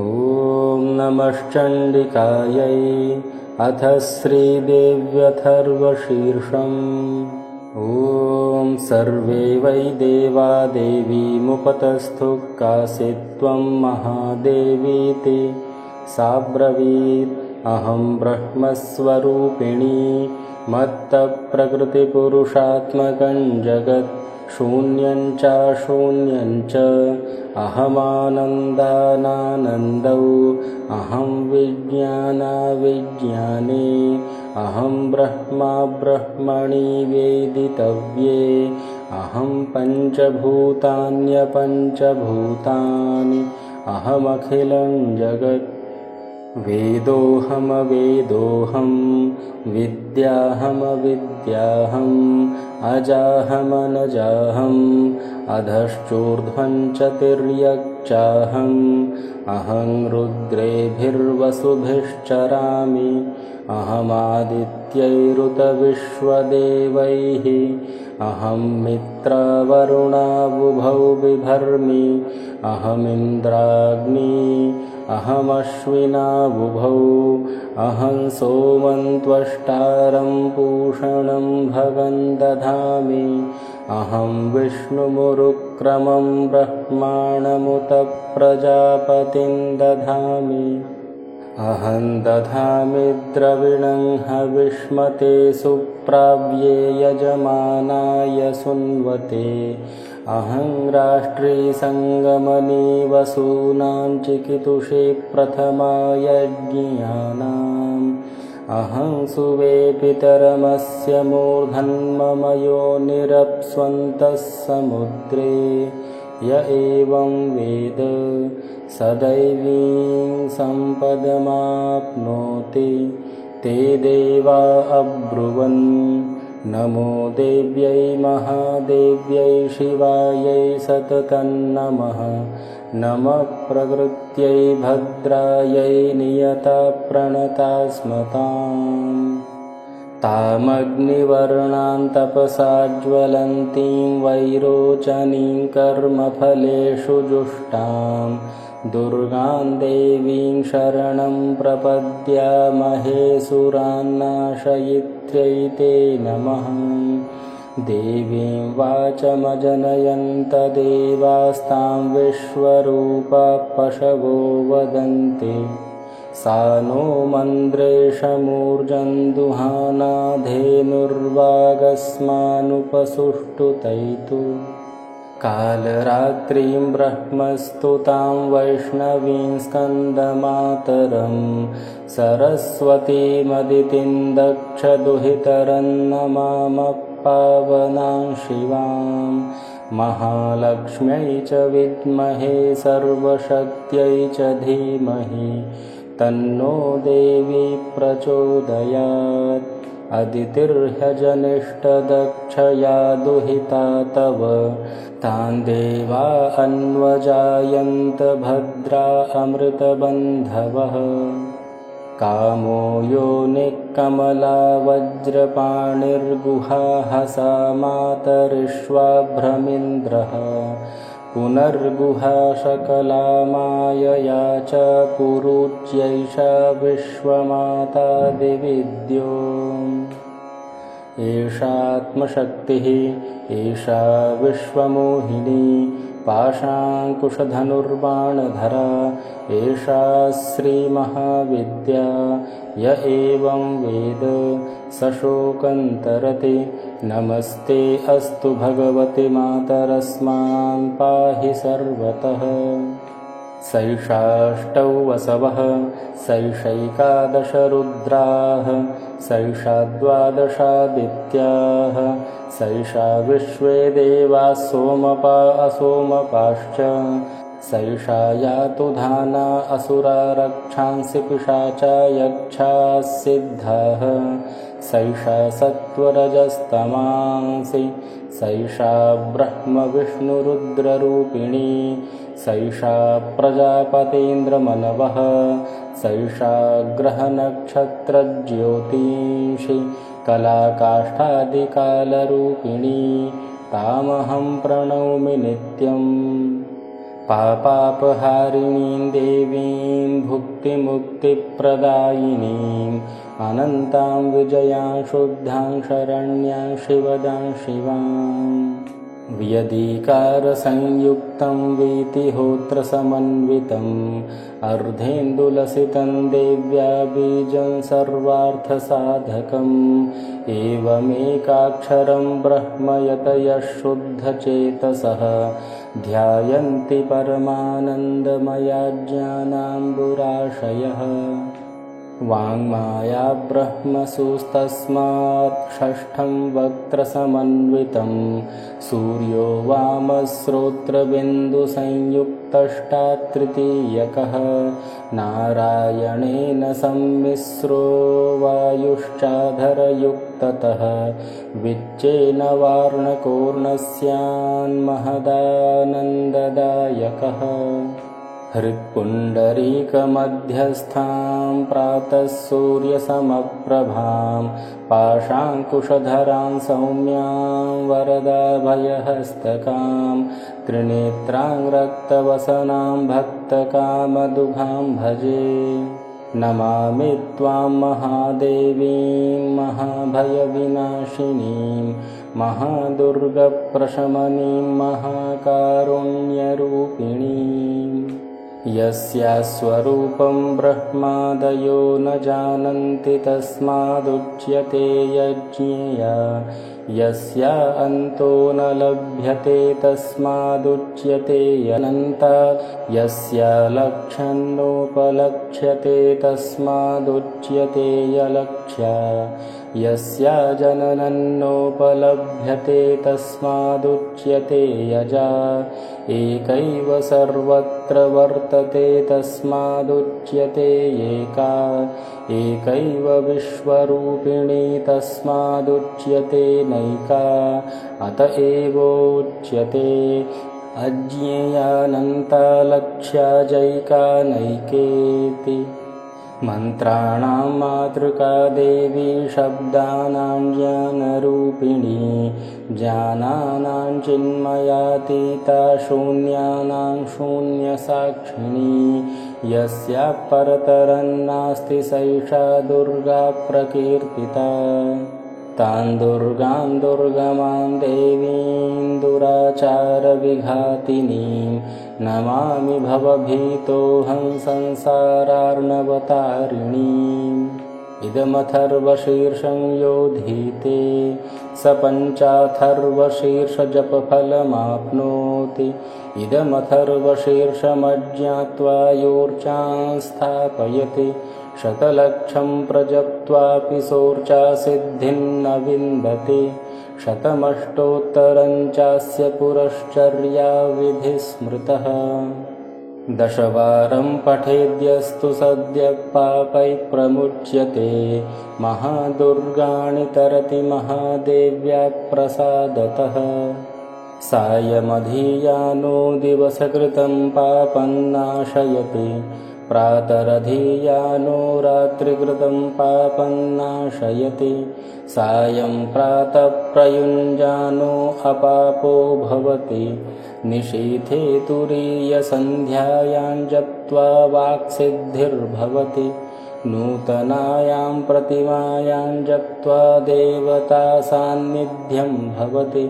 ॐ नमश्चण्डिकायै अथ श्रीदेव्यथर्वशीर्षम्। ॐ सर्वे वै देवा देवीमुपतस्थुः काचित्त्वं महादेवीति सा ब्रवीत् अहं ब्रह्मस्वरूपिणी मत्तः प्रकृतिपुरुषात्मकं जगत् शून्यं चाशून्यं च अहमानन्दानानन्दौ अहं विज्ञानाविज्ञाने अहं ब्रह्मा ब्रह्मणि वेदितव्ये अहं पञ्चभूतान्यपञ्चभूतानि अहमखिलं जगत् वेदोऽहमवेदोऽहं विद्याहमविद्याहम् अजाहमनजाहम् अधश्चोर्ध्वं च तिर्यक्चाहम् अहं रुद्रेभिर्वसुभिश्चरामि अहमादित्यैरुतविश्वदेवैः अहं मित्रावरुणावुभौ बिभर्मि अहमिन्द्राग्नी अहमश्विनावुभौ अहं सोमं त्वष्टारं पूषणं भगं दधामि अहं विष्णुमुरुक्रमं ब्रह्माणमुत प्रजापतिं दधामि अहं दधामि द्रविणं हविष्मते सुप्राव्ये यजमानाय सुन्वते अहं राष्ट्री संगमनी वसूनां चिकितुषे प्रथमाय ज्ञानाम् अहं सुवे पितरमस्य मूर्धन्मम योनिरप्स्वन्तः समुद्रे य एवं वेद स दैवीं सम्पदमाप्नोति ते देवा अब्रुवन् नमो देव्यै महादेव्यै शिवायै सततं नमः नमः प्रकृत्यै भद्रायै नियता प्रणता स्मताम् तामग्निवर्णां तपसा ज्वलन्तीं वैरोचनीं कर्मफलेषु जुष्टां दुर्गां देवीं शरणं प्रपद्यामहे सुरान्नाशयित्र्यै ते नमः देवीं वाचमजनयन्त देवास्तां विश्वरूपा पशवो वदन्ति सा नो मन्द्रेशमूर्जं दुहाना धेनुर्वागस्मानुपसुष्टुतैतु कालरात्रिं ब्रह्मस्तुतां वैष्णवीं स्कन्दमातरं सरस्वतीमदितिं दक्षदुहितरं नमामः पावनां शिवां महालक्ष्म्यै च विद्महे सर्वशक्त्यै च धीमहि तन्नो देवी प्रचोदयात् अदितिर्ह्यजनिष्ठदक्षया दुहिता तव तान् देवा अन्वजायन्त भद्रा अमृतबन्धवः कामो योनिकमला वज्रपाणिर्गुहा सा मातरिष्वाभ्रमिन्द्रः पुनर्गुहा शकला मायया च पुरुच्यैषा विश्वमाता दिविद्यो एषात्मशक्तिः एषा विश्वमोहिनी पाशाङ्कुशधनुर्बाणधरा एषा श्रीमहाविद्या य एवं वेद स शोकं तरति नमस्ते अस्तु भगवति मातरस्मान् पाहि सर्वतः सैषाष्टौ वसवः सैषैकादश रुद्राः सैषा द्वादशादित्याः सैषा विश्वे देवाः सोमपा असोमपाश्च सैषा यातु धाना असुरा रक्षांसि पिशाचा यक्षाः सिद्धाः सैषा सत्त्वरजस्तमांसि सैषा ब्रह्मविष्णुरुद्ररूपिणी सैषा प्रजापतीन्द्रमनवः सैषा ग्रहनक्षत्रज्योतिषी कलाकाष्ठादिकालरूपिणी तामहं प्रणौमि नित्यम् पापापहारिणीं देवीं भुक्तिमुक्तिप्रदायिनीम् अनन्तां विजयां शुद्धां शरण्यां शिवदां शिवाम् व्यधिकारसंयुक्तं वीतिहोत्रसमन्वितम् अर्धेन्दुलसितं देव्या बीजं सर्वार्थसाधकम् एवमेकाक्षरं ब्रह्म यतयः शुद्धचेतसः ध्यायन्ति परमानन्दमया ज्ञानाम्बुराशयः वाङ्माया ब्रह्मसुस्तस्मात् षष्ठं वक्त्रसमन्वितं सूर्यो वामश्रोत्रबिन्दुसंयुक्तष्टात्तृतीयकः नारायणेन सम्मिश्रो वायुश्चाधरयुक्ततः विच्चेन वार्णकोर्णस्यान्महदानन्ददायकः हृत्पुण्डरीकमध्यस्थां प्रातः सूर्यसमप्रभां पाशाङ्कुशधरां सौम्यां वरदाभयहस्तकां त्रिनेत्रां रक्तवसनां भक्तकामदुघां भजे नमामि त्वां महादेवीं महाभयविनाशिनीं महादुर्गप्रशमनीं महाकारुण्यरूपिणीम् यस्या स्वरूपं ब्रह्मादयो न जानन्ति तस्मादुच्यते यज्ञेया यस्या अन्तो न लभ्यते तस्मादुच्यते अनन्ता यस्या लक्ष्यन्नोपलक्ष्यते तस्मादुच्यते अलक्ष्या यस्या जननन्नोपलभ्यते तस्मादुच्यते यजा एकैव सर्वत्र वर्तते तस्मादुच्यते एका एकैव विश्वरूपिणी तस्मादुच्यते नैका अत एवोच्यते अज्ञेयानन्ता लक्ष्या जैका नैकेति मन्त्राणां मातृका देवी शब्दानां ज्ञानरूपिणी ज्ञानानां चिन्मयातीता शून्यानां शून्यसाक्षिणी यस्या परतरन्नास्ति सैषा दुर्गा प्रकीर्तिता तां दुर्गां दुर्गमां देवीं दुराचारविघातिनीं नमामि भवभीतोऽहं संसारार्णवतारिणीम् इदमथर्वशीर्षं योधीते स पञ्चाथर्वशीर्षजपफलमाप्नोति इदमथर्वशीर्षमज्ञात्वा योर्चां स्थापयति शतलक्षं प्रजप्त्वापि सोर्चा सिद्धिं न विन्दति शतमष्टोत्तरं चास्य पुरश्चर्या विधिः स्मृतः दशवारं पठेद्यस्तु सद्यः पापैः प्रमुच्यते महादुर्गाणि तरति महादेव्या प्रसादतः सायमधीयानो दिवसकृतं पापं नाशयति प्रातरधीयानो रात्रिकृतं पापं नाशयति सायं प्रातः प्रयुञ्जानो अपापो भवति निशीथे तुरीयसन्ध्यायां जप्त्वा वाक्सिद्धिर्भवति नूतनायां प्रतिमायां जप्त्वा देवतासान्निध्यं भवति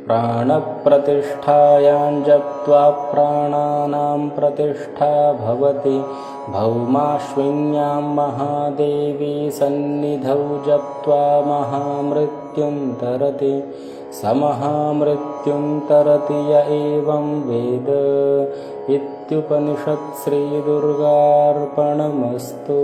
प्राणप्रतिष्ठायां जप्त्वा प्राणानां प्रतिष्ठा भवति भौमाश्विन्यां महादेवी सन्निधौ जप्त्वा महामृत्युं तरति स महामृत्युं तरति य एवं वेद इत्युपनिषत् श्रीदुर्गार्पणमस्तु।